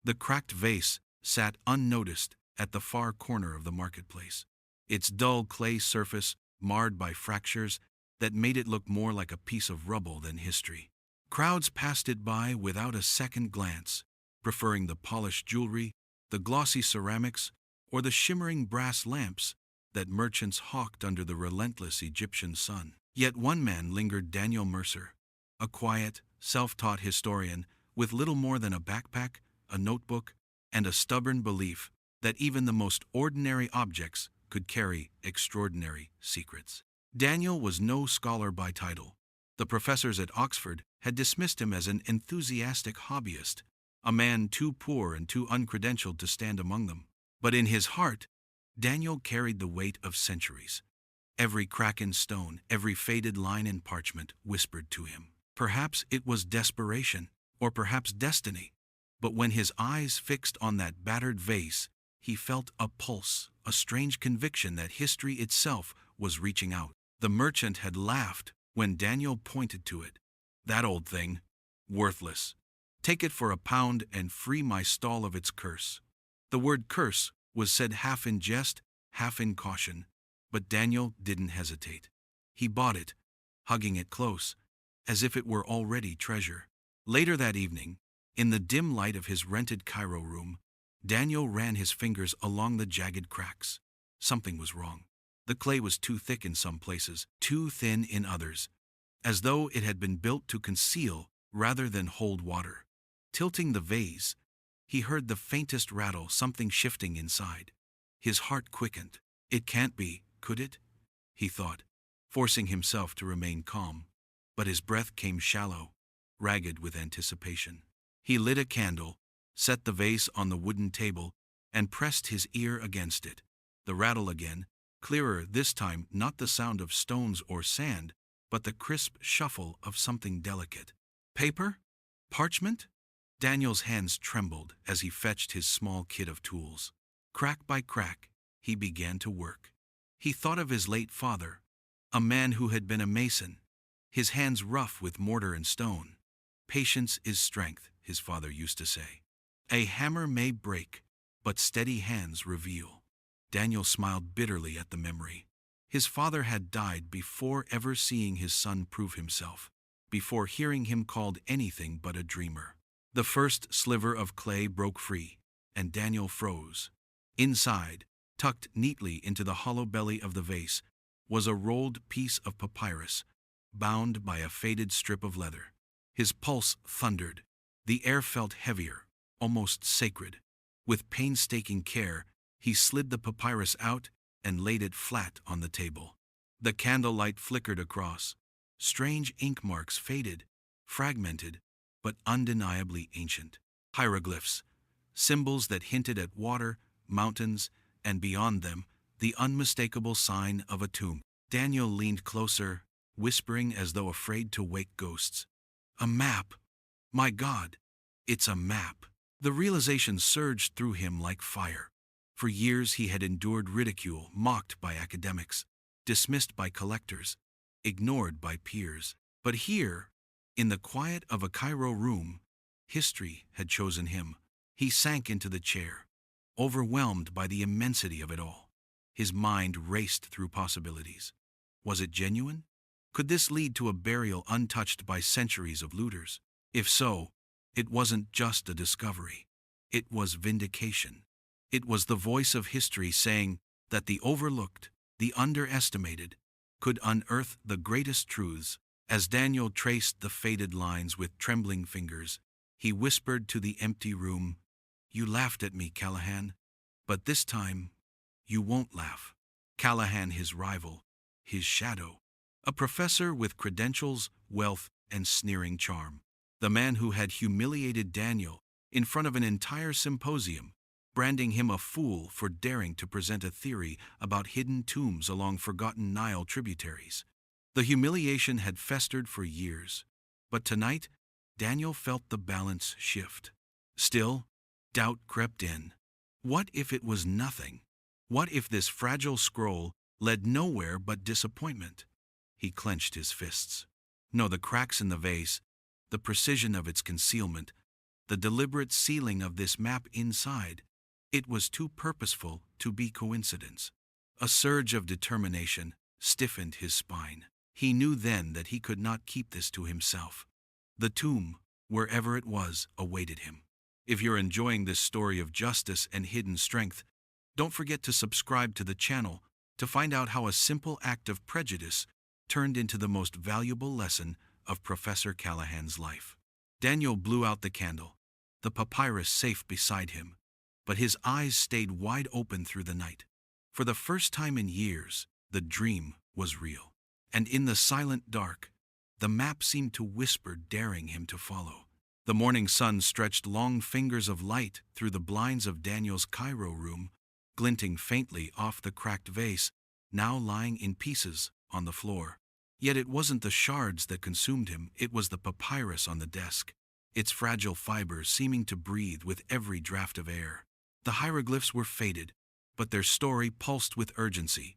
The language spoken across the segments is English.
The cracked vase sat unnoticed at the far corner of the marketplace, its dull clay surface marred by fractures that made it look more like a piece of rubble than history. Crowds passed it by without a second glance, preferring the polished jewelry, the glossy ceramics, or the shimmering brass lamps that merchants hawked under the relentless Egyptian sun. Yet one man lingered: Daniel Mercer, a quiet, self-taught historian with little more than a backpack, a notebook, and a stubborn belief that even the most ordinary objects could carry extraordinary secrets. Daniel was no scholar by title. The professors at Oxford had dismissed him as an enthusiastic hobbyist, a man too poor and too uncredentialed to stand among them. But in his heart, Daniel carried the weight of centuries. Every crack in stone, every faded line in parchment whispered to him. Perhaps it was desperation, or perhaps destiny, but when his eyes fixed on that battered vase, he felt a pulse, a strange conviction that history itself was reaching out. The merchant had laughed when Daniel pointed to it. That old thing, worthless. Take it for £1 and free my stall of its curse. The word curse was said half in jest, half in caution, but Daniel didn't hesitate. He bought it, hugging it close, as if it were already treasure. Later that evening, in the dim light of his rented Cairo room, Daniel ran his fingers along the jagged cracks. Something was wrong. The clay was too thick in some places, too thin in others, as though it had been built to conceal rather than hold water. Tilting the vase, he heard the faintest rattle, something shifting inside. His heart quickened. It can't be, could it? He thought, forcing himself to remain calm. But his breath came shallow, ragged with anticipation. He lit a candle, set the vase on the wooden table, and pressed his ear against it. The rattle again, clearer this time, not the sound of stones or sand, but the crisp shuffle of something delicate. Paper? Parchment? Daniel's hands trembled as he fetched his small kit of tools. Crack by crack, he began to work. He thought of his late father, a man who had been a mason, his hands rough with mortar and stone. Patience is strength, his father used to say. A hammer may break, but steady hands reveal. Daniel smiled bitterly at the memory. His father had died before ever seeing his son prove himself, before hearing him called anything but a dreamer. The first sliver of clay broke free, and Daniel froze. Inside, tucked neatly into the hollow belly of the vase, was a rolled piece of papyrus, bound by a faded strip of leather. His pulse thundered. The air felt heavier, almost sacred. With painstaking care, he slid the papyrus out and laid it flat on the table. The candlelight flickered across. Strange ink marks faded, fragmented, but undeniably ancient. Hieroglyphs, symbols that hinted at water, mountains, and beyond them, the unmistakable sign of a tomb. Daniel leaned closer, whispering as though afraid to wake ghosts. A map! My God, it's a map! The realization surged through him like fire. For years he had endured ridicule, mocked by academics, dismissed by collectors, ignored by peers. But here, in the quiet of a Cairo room, history had chosen him. He sank into the chair, overwhelmed by the immensity of it all. His mind raced through possibilities. Was it genuine? Could this lead to a burial untouched by centuries of looters? If so, it wasn't just a discovery. It was vindication. It was the voice of history saying that the overlooked, the underestimated, could unearth the greatest truths. As Daniel traced the faded lines with trembling fingers, he whispered to the empty room, "You laughed at me, Callahan, but this time, you won't laugh." Callahan, his rival, his shadow, a professor with credentials, wealth, and sneering charm. The man who had humiliated Daniel in front of an entire symposium, branding him a fool for daring to present a theory about hidden tombs along forgotten Nile tributaries. The humiliation had festered for years, but tonight, Daniel felt the balance shift. Still, doubt crept in. What if it was nothing? What if this fragile scroll led nowhere but disappointment? He clenched his fists. No, the cracks in the vase, the precision of its concealment, the deliberate sealing of this map inside. It was too purposeful to be coincidence. A surge of determination stiffened his spine. He knew then that he could not keep this to himself. The tomb, wherever it was, awaited him. If you're enjoying this story of justice and hidden strength, don't forget to subscribe to the channel to find out how a simple act of prejudice turned into the most valuable lesson of Professor Callahan's life. Daniel blew out the candle, the papyrus safe beside him, but his eyes stayed wide open through the night. For the first time in years, the dream was real. And in the silent dark, the map seemed to whisper, daring him to follow. The morning sun stretched long fingers of light through the blinds of Daniel's Cairo room, glinting faintly off the cracked vase, now lying in pieces on the floor. Yet it wasn't the shards that consumed him, it was the papyrus on the desk, its fragile fibers seeming to breathe with every draft of air. The hieroglyphs were faded, but their story pulsed with urgency,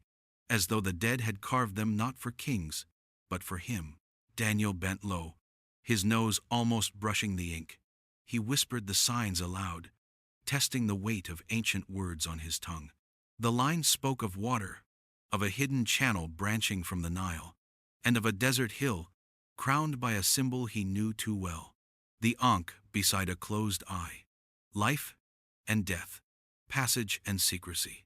as though the dead had carved them not for kings, but for him. Daniel bent low, his nose almost brushing the ink. He whispered the signs aloud, testing the weight of ancient words on his tongue. The lines spoke of water, of a hidden channel branching from the Nile, and of a desert hill crowned by a symbol he knew too well. The Ankh beside a closed eye. Life and death, passage and secrecy.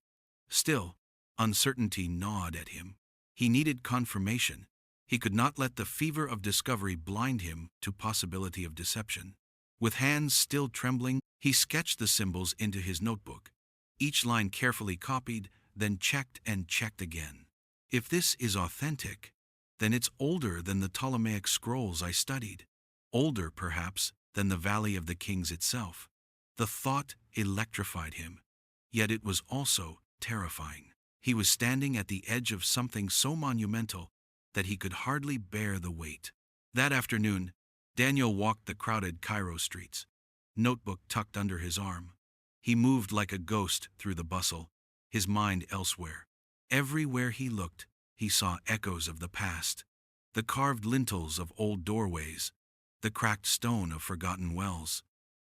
Still, uncertainty gnawed at him. He needed confirmation. He could not let the fever of discovery blind him to possibility of deception. With hands still trembling, he sketched the symbols into his notebook, each line carefully copied, then checked and checked again. If this is authentic, then it's older than the Ptolemaic scrolls I studied. Older, perhaps, than the Valley of the Kings itself. The thought electrified him, yet it was also terrifying. He was standing at the edge of something so monumental that he could hardly bear the weight. That afternoon, Daniel walked the crowded Cairo streets, notebook tucked under his arm. He moved like a ghost through the bustle, his mind elsewhere. Everywhere he looked, he saw echoes of the past, the carved lintels of old doorways, the cracked stone of forgotten wells.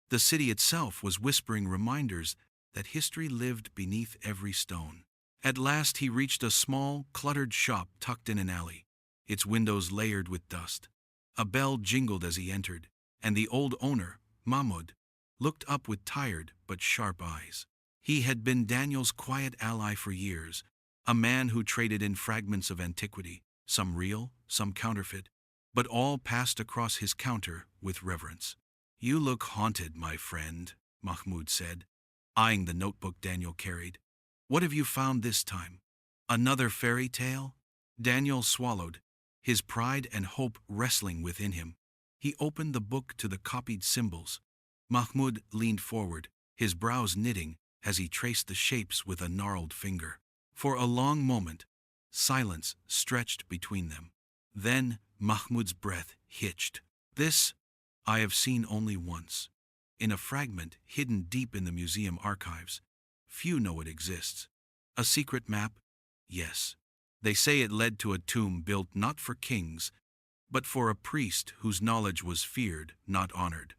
The city itself was whispering reminders that history lived beneath every stone. At last he reached a small, cluttered shop tucked in an alley, its windows layered with dust. A bell jingled as he entered, and the old owner, Mahmoud, looked up with tired but sharp eyes. He had been Daniel's quiet ally for years, a man who traded in fragments of antiquity, some real, some counterfeit, but all passed across his counter with reverence. "You look haunted, my friend," Mahmoud said, eyeing the notebook Daniel carried. "What have you found this time? Another fairy tale?" Daniel swallowed, his pride and hope wrestling within him. He opened the book to the copied symbols. Mahmoud leaned forward, his brows knitting as he traced the shapes with a gnarled finger. For a long moment, silence stretched between them. Then Mahmoud's breath hitched. "This I have seen only once, in a fragment hidden deep in the museum archives. Few know it exists. A secret map? Yes. They say it led to a tomb built not for kings, but for a priest whose knowledge was feared, not honored.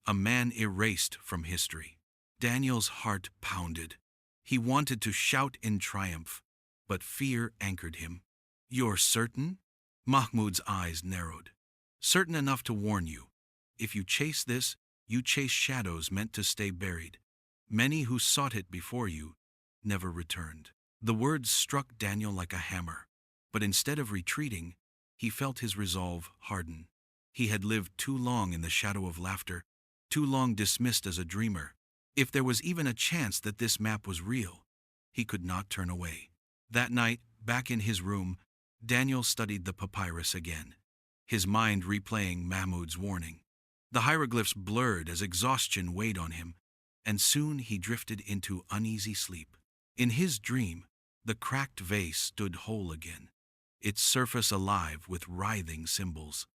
A man erased from history." Daniel's heart pounded. He wanted to shout in triumph, but fear anchored him. "You're certain?" Mahmoud's eyes narrowed. "Certain enough to warn you. If you chase this, you chase shadows meant to stay buried. Many who sought it before you never returned." The words struck Daniel like a hammer, but instead of retreating, he felt his resolve harden. He had lived too long in the shadow of laughter, too long dismissed as a dreamer. If there was even a chance that this map was real, he could not turn away. That night, back in his room, Daniel studied the papyrus again, his mind replaying Mahmoud's warning. The hieroglyphs blurred as exhaustion weighed on him, and soon he drifted into uneasy sleep. In his dream, the cracked vase stood whole again, its surface alive with writhing symbols.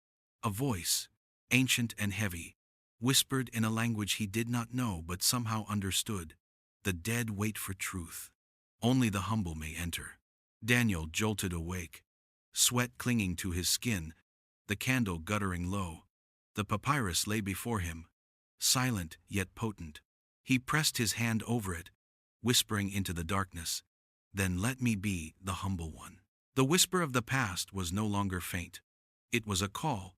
A voice, ancient and heavy, whispered in a language he did not know but somehow understood. "The dead wait for truth. Only the humble may enter." Daniel jolted awake, sweat clinging to his skin, the candle guttering low. The papyrus lay before him, silent yet potent. He pressed his hand over it, whispering into the darkness, "Then let me be the humble one." The whisper of the past was no longer faint. It was a call,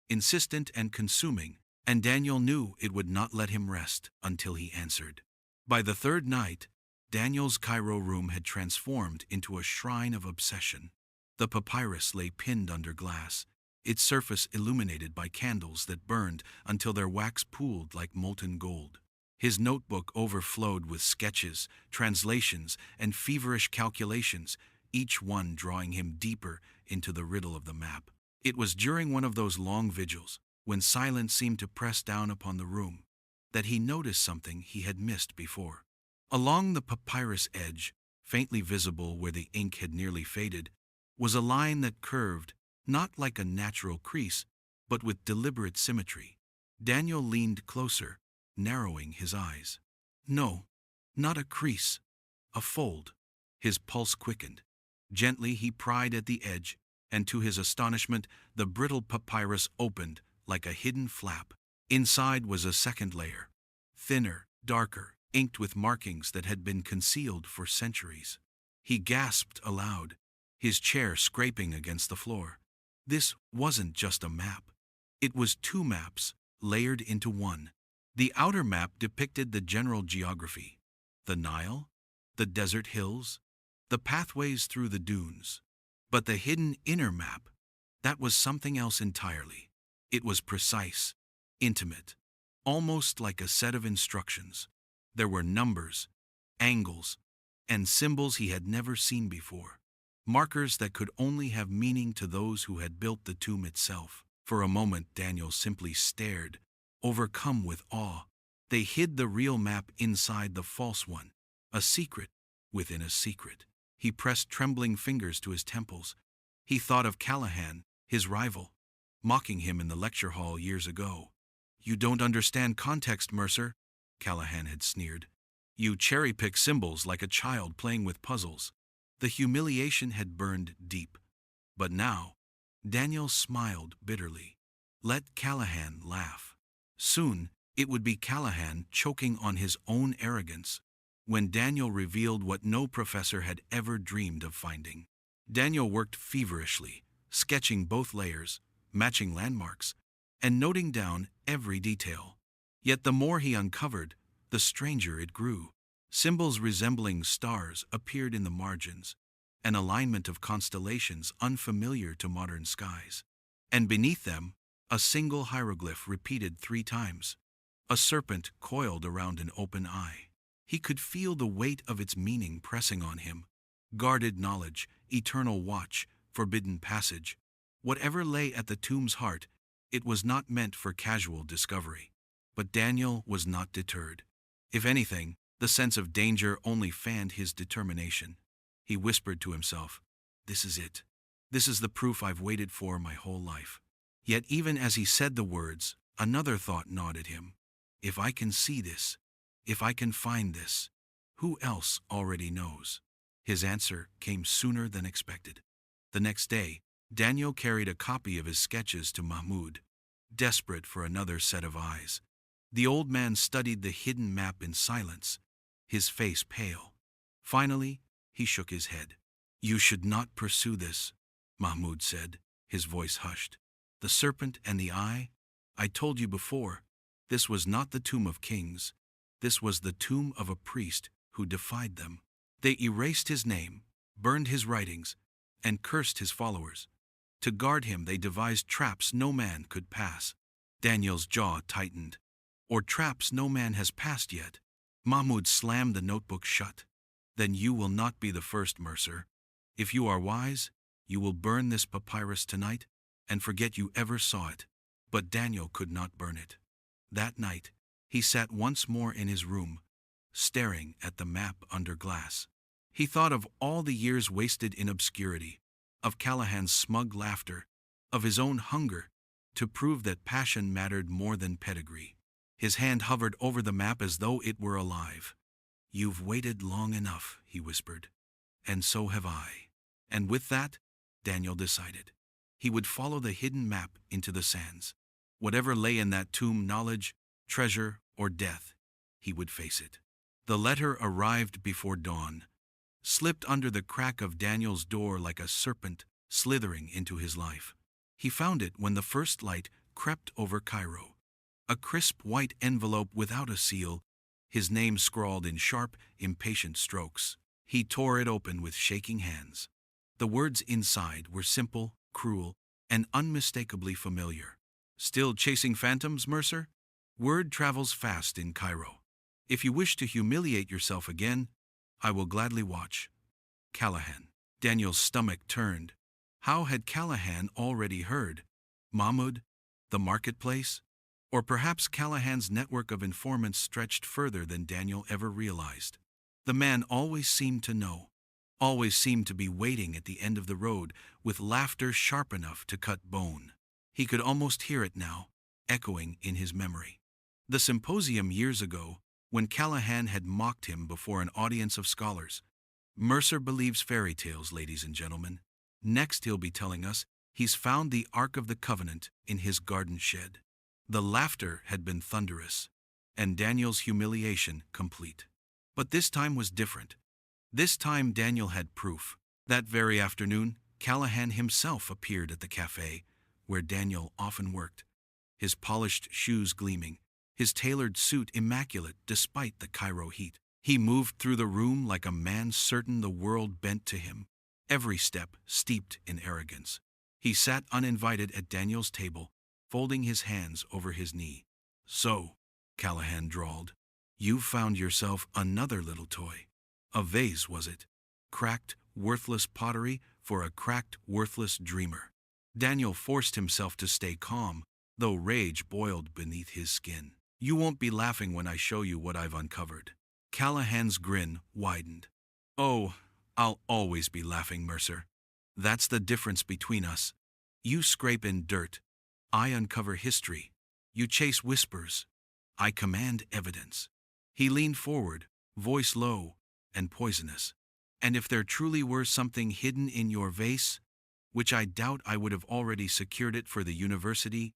insistent and consuming, and Daniel knew it would not let him rest until he answered. By the third night, Daniel's Cairo room had transformed into a shrine of obsession. The papyrus lay pinned under glass, its surface illuminated by candles that burned until their wax pooled like molten gold. His notebook overflowed with sketches, translations, and feverish calculations, each one drawing him deeper into the riddle of the map. It was during one of those long vigils, when silence seemed to press down upon the room, that he noticed something he had missed before. Along the papyrus edge, faintly visible where the ink had nearly faded, was a line that curved, not like a natural crease, but with deliberate symmetry. Daniel leaned closer, narrowing his eyes. No, not a crease, a fold. His pulse quickened. Gently he pried at the edge, and to his astonishment, the brittle papyrus opened like a hidden flap. Inside was a second layer, thinner, darker, inked with markings that had been concealed for centuries. He gasped aloud, his chair scraping against the floor. This wasn't just a map. It was two maps, layered into one. The outer map depicted the general geography: the Nile, the desert hills, the pathways through the dunes. But the hidden inner map, that was something else entirely. It was precise, intimate, almost like a set of instructions. There were numbers, angles, and symbols he had never seen before. Markers that could only have meaning to those who had built the tomb itself. For a moment Daniel simply stared, overcome with awe. They hid the real map inside the false one, a secret within a secret. He pressed trembling fingers to his temples. He thought of Callahan, his rival, mocking him in the lecture hall years ago. "You don't understand context, Mercer," Callahan had sneered. "You cherry-pick symbols like a child playing with puzzles." The humiliation had burned deep. But now, Daniel smiled bitterly. Let Callahan laugh. Soon, it would be Callahan choking on his own arrogance, when Daniel revealed what no professor had ever dreamed of finding. Daniel worked feverishly, sketching both layers, matching landmarks, and noting down every detail. Yet the more he uncovered, the stranger it grew. Symbols resembling stars appeared in the margins, an alignment of constellations unfamiliar to modern skies. And beneath them, a single hieroglyph repeated 3 times. A serpent coiled around an open eye. He could feel the weight of its meaning pressing on him. Guarded knowledge, eternal watch, forbidden passage. Whatever lay at the tomb's heart, it was not meant for casual discovery. But Daniel was not deterred. If anything, the sense of danger only fanned his determination. He whispered to himself, "This is it. This is the proof I've waited for my whole life." Yet even as he said the words, another thought gnawed at him. If I can see this, if I can find this, who else already knows? His answer came sooner than expected. The next day, Daniel carried a copy of his sketches to Mahmoud, desperate for another set of eyes. The old man studied the hidden map in silence, his face pale. Finally, he shook his head. "You should not pursue this," Mahmoud said, his voice hushed. "The serpent and the eye? I told you before, this was not the tomb of kings. This was the tomb of a priest who defied them. They erased his name, burned his writings, and cursed his followers. To guard him, they devised traps no man could pass." Daniel's jaw tightened. "Or traps no man has passed yet." Mahmoud slammed the notebook shut. "Then you will not be the first, Mercer. If you are wise, you will burn this papyrus tonight and forget you ever saw it." But Daniel could not burn it. That night, he sat once more in his room, staring at the map under glass. He thought of all the years wasted in obscurity, of Callahan's smug laughter, of his own hunger to prove that passion mattered more than pedigree. His hand hovered over the map as though it were alive. "You've waited long enough," he whispered. "And so have I." And with that, Daniel decided. He would follow the hidden map into the sands. Whatever lay in that tomb, knowledge, treasure, or death, he would face it. The letter arrived before dawn, slipped under the crack of Daniel's door like a serpent slithering into his life. He found it when the first light crept over Cairo. A crisp white envelope without a seal, his name scrawled in sharp, impatient strokes. He tore it open with shaking hands. The words inside were simple, cruel, and unmistakably familiar. Still chasing phantoms, Mercer? Word travels fast in Cairo. If you wish to humiliate yourself again, I will gladly watch. Callahan. Daniel's stomach turned. How had Callahan already heard? Mahmud? The marketplace? Or perhaps Callahan's network of informants stretched further than Daniel ever realized. The man always seemed to know, always seemed to be waiting at the end of the road with laughter sharp enough to cut bone. He could almost hear it now, echoing in his memory. The symposium years ago, when Callahan had mocked him before an audience of scholars. Mercer believes fairy tales, ladies and gentlemen. Next he'll be telling us he's found the Ark of the Covenant in his garden shed. The laughter had been thunderous, and Daniel's humiliation complete. But this time was different. This time Daniel had proof. That very afternoon, Callahan himself appeared at the cafe, where Daniel often worked, his polished shoes gleaming, his tailored suit immaculate despite the Cairo heat. He moved through the room like a man certain the world bent to him, every step steeped in arrogance. He sat uninvited at Daniel's table, folding his hands over his knee. "So," Callahan drawled, "you've found yourself another little toy. A vase, was it? Cracked, worthless pottery for a cracked, worthless dreamer." Daniel forced himself to stay calm, though rage boiled beneath his skin. "You won't be laughing when I show you what I've uncovered." Callahan's grin widened. "Oh, I'll always be laughing, Mercer. That's the difference between us. You scrape in dirt. I uncover history. You chase whispers. I command evidence." He leaned forward, voice low and poisonous. "And if there truly were something hidden in your vase, which I doubt, I would have already secured it for the university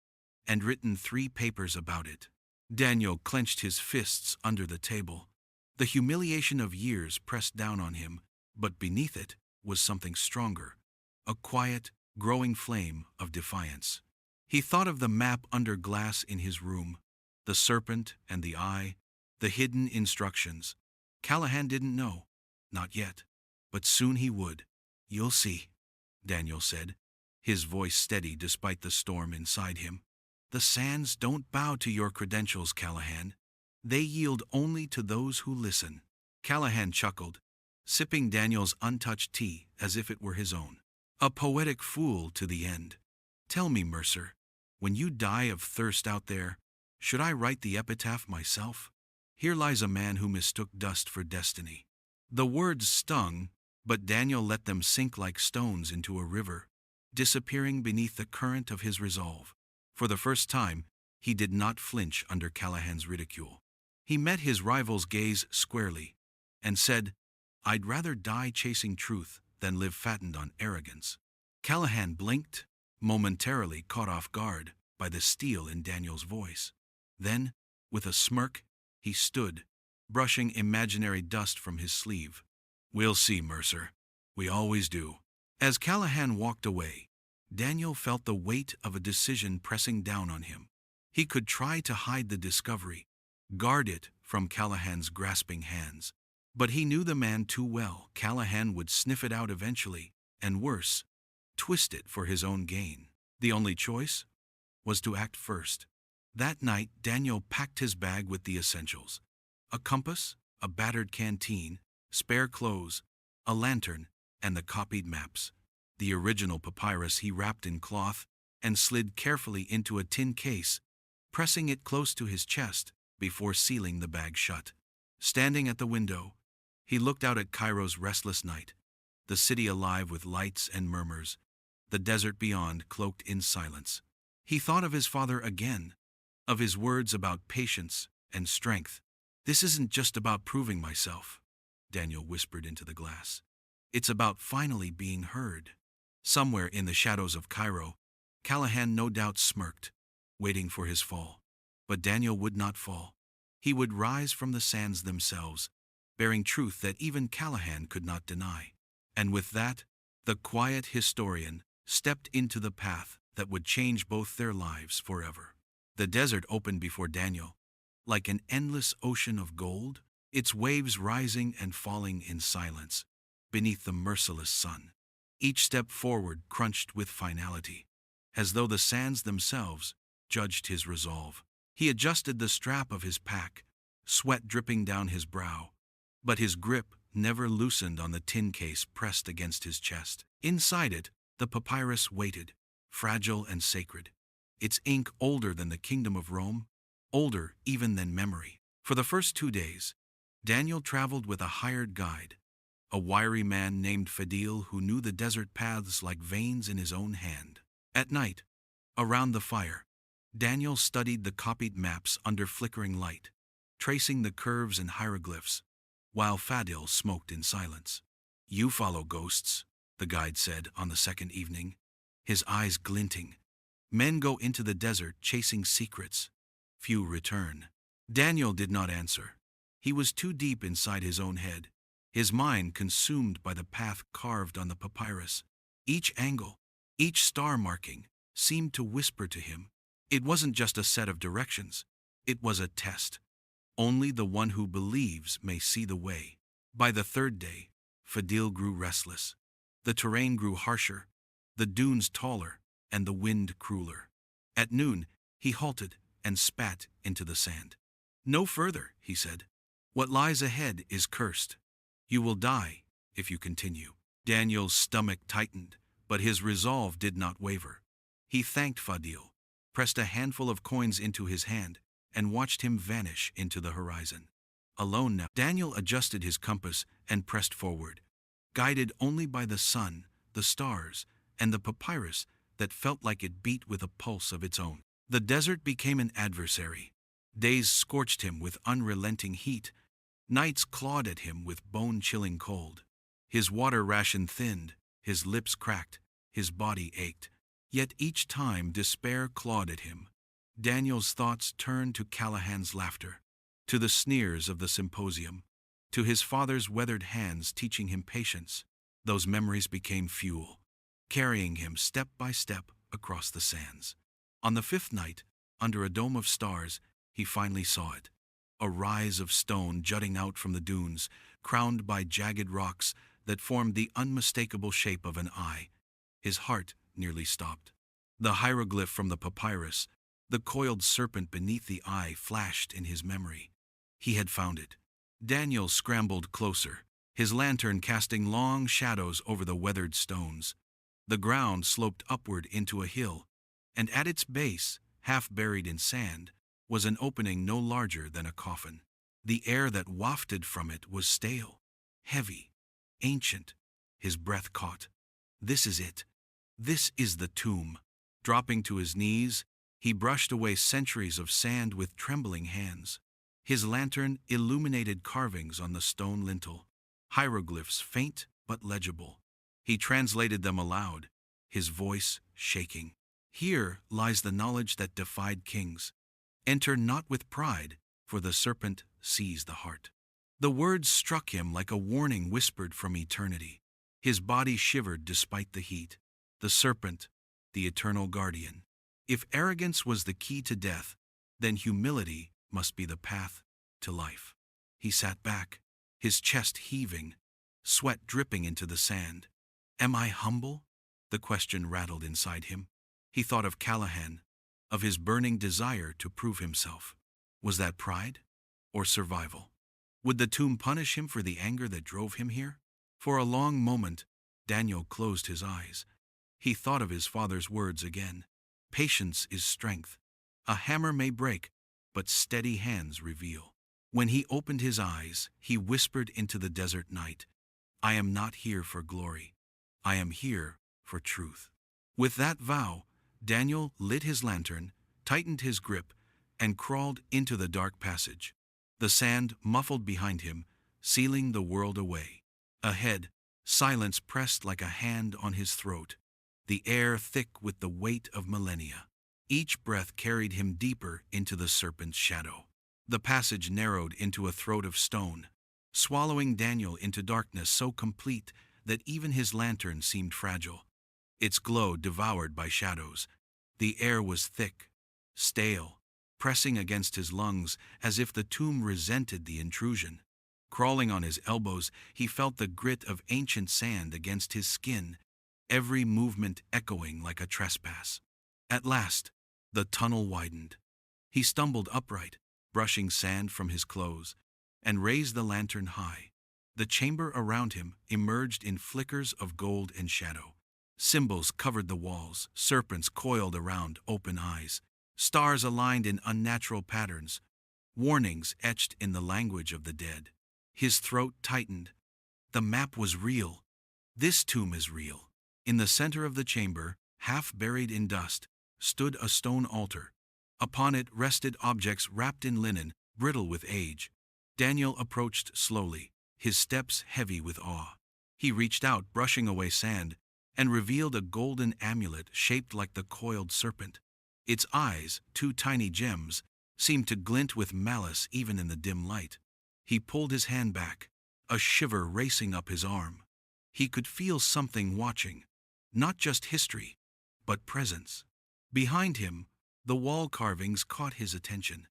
and written 3 papers about it." Daniel clenched his fists under the table. The humiliation of years pressed down on him, but beneath it was something stronger, a quiet, growing flame of defiance. He thought of the map under glass in his room, the serpent and the eye, the hidden instructions. Callahan didn't know, not yet, but soon he would. "You'll see," Daniel said, his voice steady despite the storm inside him. "The sands don't bow to your credentials, Callahan. They yield only to those who listen." Callahan chuckled, sipping Daniel's untouched tea as if it were his own. "A poetic fool to the end. Tell me, Mercer, when you die of thirst out there, should I write the epitaph myself? Here lies a man who mistook dust for destiny." The words stung, but Daniel let them sink like stones into a river, disappearing beneath the current of his resolve. For the first time, he did not flinch under Callahan's ridicule. He met his rival's gaze squarely and said, "I'd rather die chasing truth than live fattened on arrogance." Callahan blinked, momentarily caught off guard by the steel in Daniel's voice. Then, with a smirk, he stood, brushing imaginary dust from his sleeve. "We'll see, Mercer. We always do." As Callahan walked away, Daniel felt the weight of a decision pressing down on him. He could try to hide the discovery, guard it from Callahan's grasping hands. But he knew the man too well. Callahan would sniff it out eventually, and worse, twist it for his own gain. The only choice was to act first. That night, Daniel packed his bag with the essentials: a compass, a battered canteen, spare clothes, a lantern, and the copied maps. The original papyrus he wrapped in cloth and slid carefully into a tin case, pressing it close to his chest before sealing the bag shut. Standing at the window, he looked out at Cairo's restless night, the city alive with lights and murmurs, the desert beyond cloaked in silence. He thought of his father again, of his words about patience and strength. "This isn't just about proving myself," Daniel whispered into the glass. "It's about finally being heard." Somewhere in the shadows of Cairo, Callahan no doubt smirked, waiting for his fall. But Daniel would not fall. He would rise from the sands themselves, bearing truth that even Callahan could not deny. And with that, the quiet historian stepped into the path that would change both their lives forever. The desert opened before Daniel, like an endless ocean of gold, its waves rising and falling in silence beneath the merciless sun. Each step forward crunched with finality, as though the sands themselves judged his resolve. He adjusted the strap of his pack, sweat dripping down his brow, but his grip never loosened on the tin case pressed against his chest. Inside it, the papyrus waited, fragile and sacred, its ink older than the kingdom of Rome, older even than memory. For the first 2 days, Daniel traveled with a hired guide, a wiry man named Fadil who knew the desert paths like veins in his own hand. At night, around the fire, Daniel studied the copied maps under flickering light, tracing the curves and hieroglyphs, while Fadil smoked in silence. "You follow ghosts," the guide said on the second evening, his eyes glinting. "Men go into the desert chasing secrets. Few return." Daniel did not answer. He was too deep inside his own head, his mind consumed by the path carved on the papyrus. Each angle, each star marking, seemed to whisper to him. It wasn't just a set of directions, it was a test. Only the one who believes may see the way. By the third day, Fadil grew restless. The terrain grew harsher, the dunes taller, and the wind crueler. At noon, he halted and spat into the sand. "No further," he said. "What lies ahead is cursed. You will die if you continue." Daniel's stomach tightened, but his resolve did not waver. He thanked Fadil, pressed a handful of coins into his hand, and watched him vanish into the horizon. Alone now, Daniel adjusted his compass and pressed forward, guided only by the sun, the stars, and the papyrus that felt like it beat with a pulse of its own. The desert became an adversary. Days scorched him with unrelenting heat. Nights clawed at him with bone-chilling cold. His water ration thinned, his lips cracked, his body ached. Yet each time despair clawed at him, Daniel's thoughts turned to Callahan's laughter, to the sneers of the symposium, to his father's weathered hands teaching him patience. Those memories became fuel, carrying him step by step across the sands. On the fifth night, under a dome of stars, he finally saw it. A rise of stone jutting out from the dunes, crowned by jagged rocks that formed the unmistakable shape of an eye. His heart nearly stopped. The hieroglyph from the papyrus, the coiled serpent beneath the eye, flashed in his memory. He had found it. Daniel scrambled closer, his lantern casting long shadows over the weathered stones. The ground sloped upward into a hill, and at its base, half buried in sand, was an opening no larger than a coffin. The air that wafted from it was stale, heavy, ancient. His breath caught. This is it. This is the tomb. Dropping to his knees, he brushed away centuries of sand with trembling hands. His lantern illuminated carvings on the stone lintel, hieroglyphs faint but legible. He translated them aloud, his voice shaking. "Here lies the knowledge that defied kings. Enter not with pride, for the serpent sees the heart." The words struck him like a warning whispered from eternity. His body shivered despite the heat. The serpent, the eternal guardian. If arrogance was the key to death, then humility must be the path to life. He sat back, his chest heaving, sweat dripping into the sand. "Am I humble?" the question rattled inside him. He thought of Callahan, of his burning desire to prove himself. Was that pride or survival? Would the tomb punish him for the anger that drove him here? For a long moment, Daniel closed his eyes. He thought of his father's words again. Patience is strength. A hammer may break, but steady hands reveal. When he opened his eyes, he whispered into the desert night, "I am not here for glory. I am here for truth." With that vow, Daniel lit his lantern, tightened his grip, and crawled into the dark passage. The sand muffled behind him, sealing the world away. Ahead, silence pressed like a hand on his throat, the air thick with the weight of millennia. Each breath carried him deeper into the serpent's shadow. The passage narrowed into a throat of stone, swallowing Daniel into darkness so complete that even his lantern seemed fragile, its glow devoured by shadows. The air was thick, stale, pressing against his lungs as if the tomb resented the intrusion. Crawling on his elbows, he felt the grit of ancient sand against his skin, every movement echoing like a trespass. At last, the tunnel widened. He stumbled upright, brushing sand from his clothes, and raised the lantern high. The chamber around him emerged in flickers of gold and shadow. Symbols covered the walls, serpents coiled around open eyes, stars aligned in unnatural patterns, warnings etched in the language of the dead. His throat tightened. The map was real. This tomb is real. In the center of the chamber, half buried in dust, stood a stone altar. Upon it rested objects wrapped in linen, brittle with age. Daniel approached slowly, his steps heavy with awe. He reached out, brushing away sand, and revealed a golden amulet shaped like the coiled serpent. Its eyes, two tiny gems, seemed to glint with malice even in the dim light. He pulled his hand back, a shiver racing up his arm. He could feel something watching, not just history, but presence. Behind him, the wall carvings caught his attention.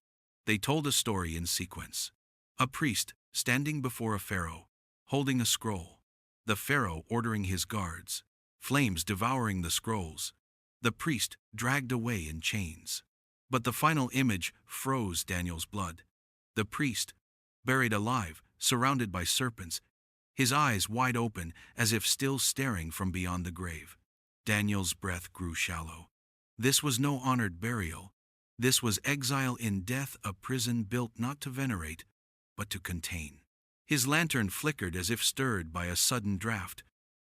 They told a story in sequence. A priest standing before a pharaoh, holding a scroll. The pharaoh ordering his guards, flames devouring the scrolls. The priest dragged away in chains. But the final image froze Daniel's blood. The priest, buried alive, surrounded by serpents, his eyes wide open as if still staring from beyond the grave. Daniel's breath grew shallow. This was no honored burial. This was exile in death, a prison built not to venerate, but to contain. His lantern flickered as if stirred by a sudden draft.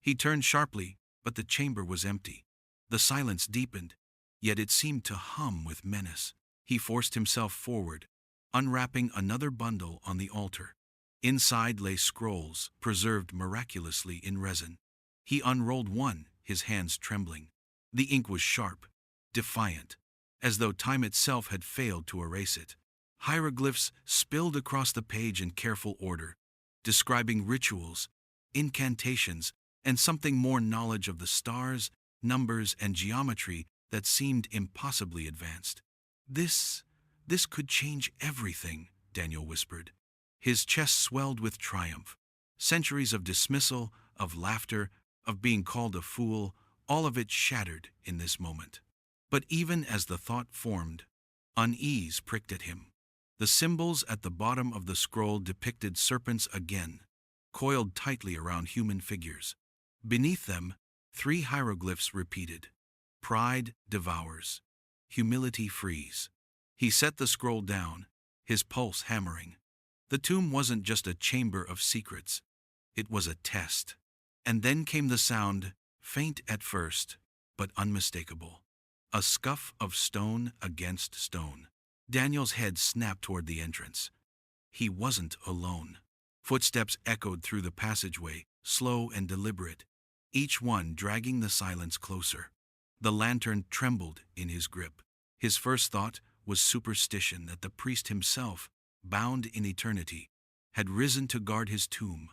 He turned sharply, but the chamber was empty. The silence deepened, yet it seemed to hum with menace. He forced himself forward, unwrapping another bundle on the altar. Inside lay scrolls, preserved miraculously in resin. He unrolled one, his hands trembling. The ink was sharp, defiant, as though time itself had failed to erase it. Hieroglyphs spilled across the page in careful order, describing rituals, incantations, and something more, knowledge of the stars, numbers, and geometry that seemed impossibly advanced. This could change everything, Daniel whispered. His chest swelled with triumph. Centuries of dismissal, of laughter, of being called a fool, all of it shattered in this moment. But even as the thought formed, unease pricked at him. The symbols at the bottom of the scroll depicted serpents again, coiled tightly around human figures. Beneath them, 3 hieroglyphs repeated: pride devours, humility frees. He set the scroll down, his pulse hammering. The tomb wasn't just a chamber of secrets. It was a test. And then came the sound, faint at first, but unmistakable. A scuff of stone against stone. Daniel's head snapped toward the entrance. He wasn't alone. Footsteps echoed through the passageway, slow and deliberate, each one dragging the silence closer. The lantern trembled in his grip. His first thought was superstition, that the priest himself, bound in eternity, had risen to guard his tomb.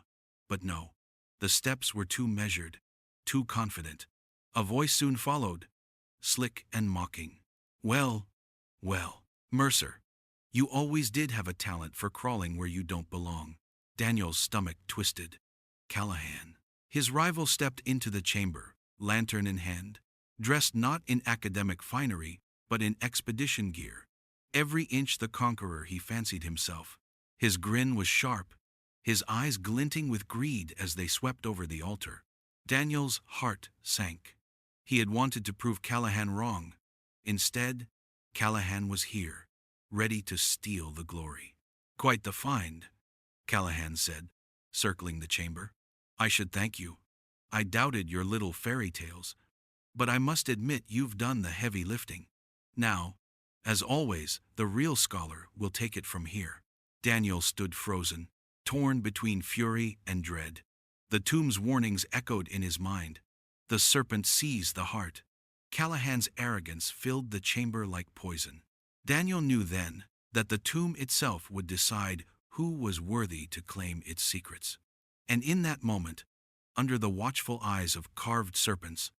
But no, the steps were too measured, too confident. A voice soon followed, slick and mocking. Well, Mercer, you always did have a talent for crawling where you don't belong." Daniel's stomach twisted. Callahan. His rival stepped into the chamber, lantern in hand, dressed not in academic finery, but in expedition gear. Every inch the conqueror he fancied himself. His grin was sharp, his eyes glinting with greed as they swept over the altar. Daniel's heart sank. He had wanted to prove Callahan wrong. Instead, Callahan was here, ready to steal the glory. "Quite the find," Callahan said, circling the chamber. "I should thank you. I doubted your little fairy tales, but I must admit you've done the heavy lifting. Now, as always, the real scholar will take it from here." Daniel stood frozen, torn between fury and dread. The tomb's warnings echoed in his mind. The serpent seized the heart. Callahan's arrogance filled the chamber like poison. Daniel knew then that the tomb itself would decide who was worthy to claim its secrets. And in that moment, under the watchful eyes of carved serpents,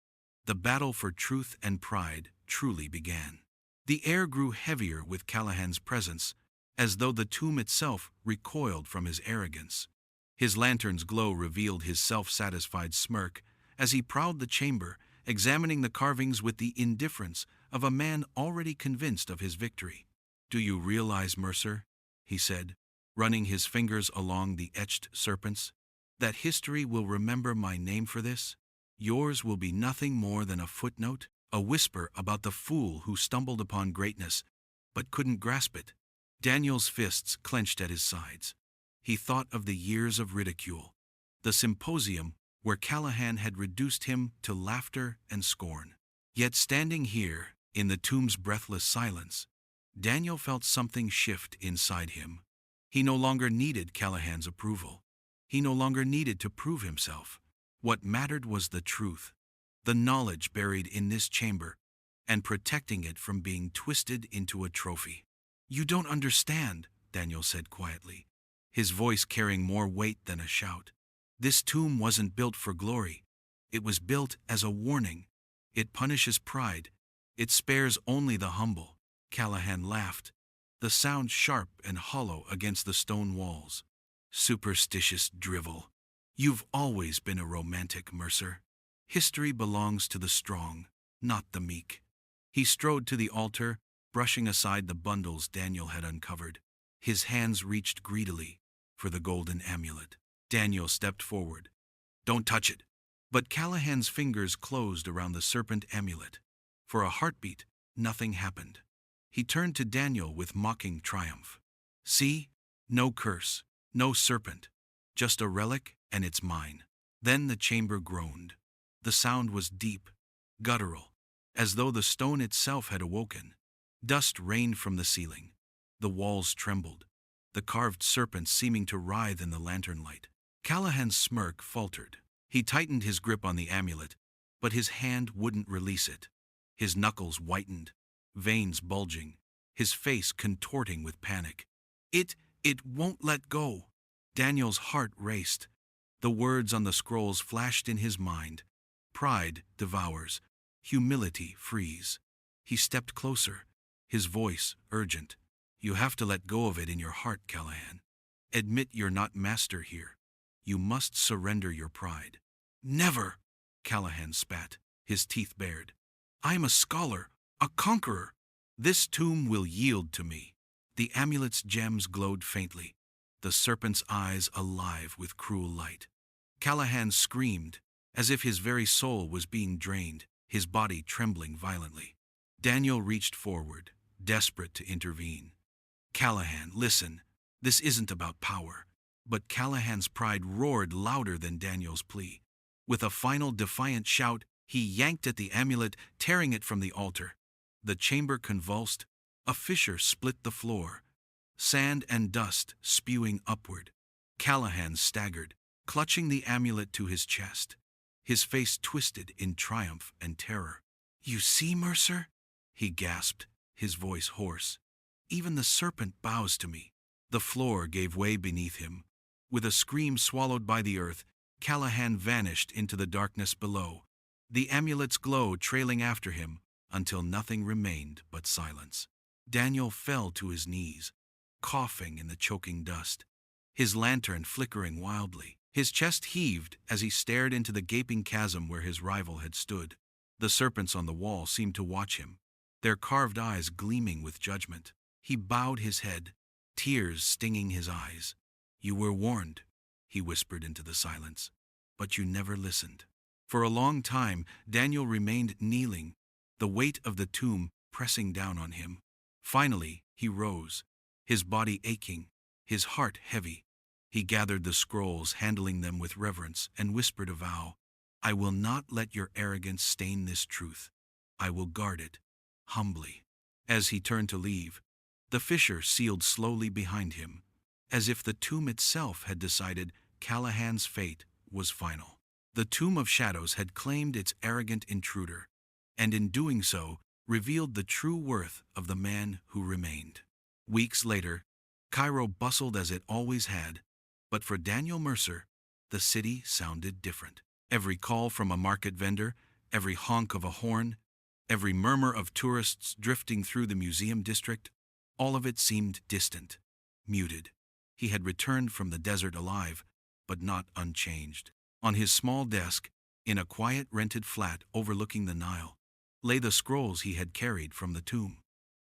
the battle for truth and pride truly began. The air grew heavier with Callahan's presence, as though the tomb itself recoiled from his arrogance. His lantern's glow revealed his self-satisfied smirk as he prowled the chamber, examining the carvings with the indifference of a man already convinced of his victory. "Do you realize, Mercer," he said, running his fingers along the etched serpents, "that history will remember my name for this? Yours will be nothing more than a footnote, a whisper about the fool who stumbled upon greatness but couldn't grasp it." Daniel's fists clenched at his sides. He thought of the years of ridicule, the symposium where Callahan had reduced him to laughter and scorn. Yet standing here, in the tomb's breathless silence, Daniel felt something shift inside him. He no longer needed Callahan's approval. He no longer needed to prove himself. What mattered was the truth, the knowledge buried in this chamber, and protecting it from being twisted into a trophy. "You don't understand," Daniel said quietly, his voice carrying more weight than a shout. "This tomb wasn't built for glory. It was built as a warning. It punishes pride. It spares only the humble." Callahan laughed, the sound sharp and hollow against the stone walls. "Superstitious drivel. You've always been a romantic, Mercer. History belongs to the strong, not the meek." He strode to the altar, brushing aside the bundles Daniel had uncovered. His hands reached greedily for the golden amulet. Daniel stepped forward. "Don't touch it." But Callahan's fingers closed around the serpent amulet. For a heartbeat, nothing happened. He turned to Daniel with mocking triumph. "See? No curse, no serpent. Just a relic, and it's mine." Then the chamber groaned. The sound was deep, guttural, as though the stone itself had awoken. Dust rained from the ceiling. The walls trembled, the carved serpents seeming to writhe in the lantern light. Callahan's smirk faltered. He tightened his grip on the amulet, but his hand wouldn't release it. His knuckles whitened, veins bulging, his face contorting with panic. It won't let go." Daniel's heart raced. The words on the scrolls flashed in his mind. "Pride devours, humility frees." He stepped closer, his voice urgent. "You have to let go of it in your heart, Callahan. Admit you're not master here. You must surrender your pride." "Never!" Callahan spat, his teeth bared. "I'm a scholar, a conqueror. This tomb will yield to me." The amulet's gems glowed faintly, the serpent's eyes alive with cruel light. Callahan screamed, as if his very soul was being drained, his body trembling violently. Daniel reached forward, desperate to intervene. "Callahan, listen. This isn't about power." But Callahan's pride roared louder than Daniel's plea. With a final defiant shout, he yanked at the amulet, tearing it from the altar. The chamber convulsed. A fissure split the floor, sand and dust spewing upward. Callahan staggered, clutching the amulet to his chest, his face twisted in triumph and terror. "You see, Mercer?" he gasped, his voice hoarse. "Even the serpent bows to me." The floor gave way beneath him. With a scream swallowed by the earth, Callahan vanished into the darkness below, the amulet's glow trailing after him until nothing remained but silence. Daniel fell to his knees, coughing in the choking dust, his lantern flickering wildly. His chest heaved as he stared into the gaping chasm where his rival had stood. The serpents on the wall seemed to watch him, their carved eyes gleaming with judgment. He bowed his head, tears stinging his eyes. "You were warned," he whispered into the silence, "but you never listened." For a long time, Daniel remained kneeling, the weight of the tomb pressing down on him. Finally, he rose, his body aching, his heart heavy. He gathered the scrolls, handling them with reverence, and whispered a vow. "I will not let your arrogance stain this truth. I will guard it, humbly." As he turned to leave, the fissure sealed slowly behind him, as if the tomb itself had decided Callahan's fate was final. The Tomb of Shadows had claimed its arrogant intruder, and in doing so, revealed the true worth of the man who remained. Weeks later, Cairo bustled as it always had, but for Daniel Mercer, the city sounded different. Every call from a market vendor, every honk of a horn, every murmur of tourists drifting through the museum district, all of it seemed distant, muted. He had returned from the desert alive, but not unchanged. On his small desk, in a quiet rented flat overlooking the Nile, lay the scrolls he had carried from the tomb.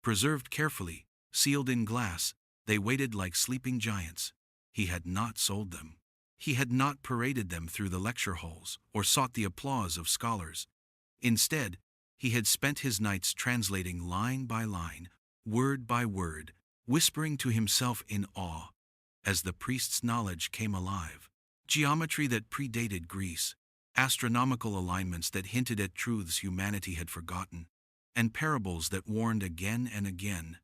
Preserved carefully, sealed in glass, they waited like sleeping giants. He had not sold them. He had not paraded them through the lecture halls or sought the applause of scholars. Instead, he had spent his nights translating line by line, word by word, whispering to himself in awe as the priest's knowledge came alive. Geometry that predated Greece, astronomical alignments that hinted at truths humanity had forgotten, and parables that warned again and again.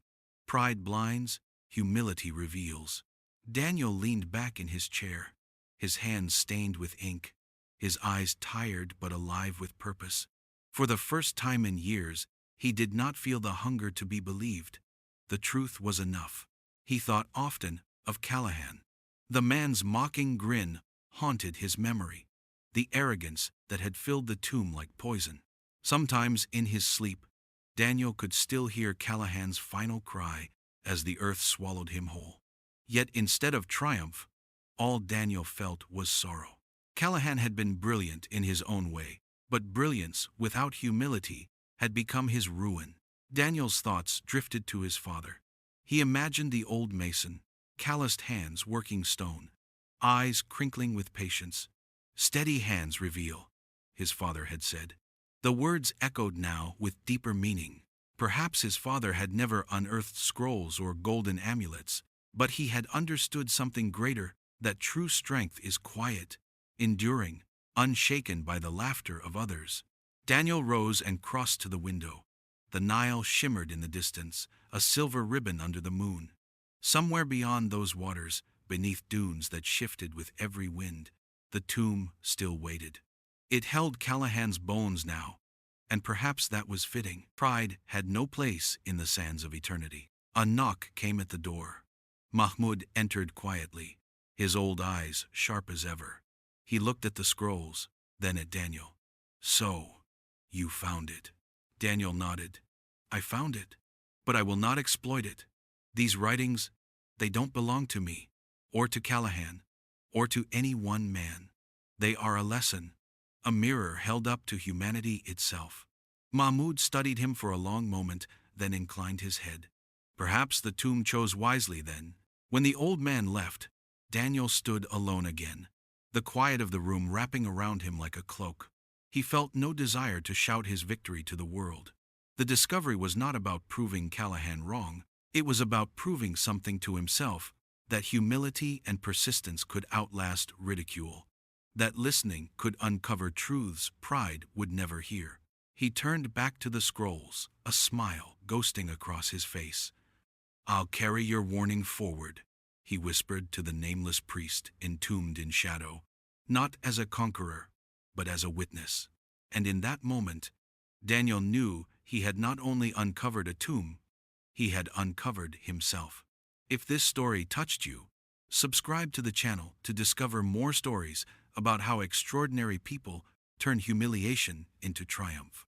Pride blinds, humility reveals. Daniel leaned back in his chair, his hands stained with ink, his eyes tired but alive with purpose. For the first time in years, he did not feel the hunger to be believed. The truth was enough. He thought often of Callahan. The man's mocking grin haunted his memory, the arrogance that had filled the tomb like poison. Sometimes in his sleep, Daniel could still hear Callahan's final cry as the earth swallowed him whole. Yet instead of triumph, all Daniel felt was sorrow. Callahan had been brilliant in his own way, but brilliance without humility had become his ruin. Daniel's thoughts drifted to his father. He imagined the old mason, calloused hands working stone, eyes crinkling with patience. "Steady hands reveal," his father had said. The words echoed now with deeper meaning. Perhaps his father had never unearthed scrolls or golden amulets, but he had understood something greater, that true strength is quiet, enduring, unshaken by the laughter of others. Daniel rose and crossed to the window. The Nile shimmered in the distance, a silver ribbon under the moon. Somewhere beyond those waters, beneath dunes that shifted with every wind, the tomb still waited. It held Callahan's bones now, and perhaps that was fitting. Pride had no place in the sands of eternity. A knock came at the door. Mahmoud entered quietly, his old eyes sharp as ever. He looked at the scrolls, then at Daniel. "So, you found it." Daniel nodded. "I found it, but I will not exploit it. These writings, they don't belong to me, or to Callahan, or to any one man. They are a lesson, a mirror held up to humanity itself." Mahmoud studied him for a long moment, then inclined his head. Perhaps the tomb chose wisely then. When the old man left, Daniel stood alone again, the quiet of the room wrapping around him like a cloak. He felt no desire to shout his victory to the world. The discovery was not about proving Callahan wrong. It was about proving something to himself, that humility and persistence could outlast ridicule, that listening could uncover truths pride would never hear. He turned back to the scrolls, a smile ghosting across his face. "I'll carry your warning forward," he whispered to the nameless priest entombed in shadow, not as a conqueror, but as a witness. And in that moment, Daniel knew he had not only uncovered a tomb, he had uncovered himself. If this story touched you, subscribe to the channel to discover more stories about how extraordinary people turn humiliation into triumph.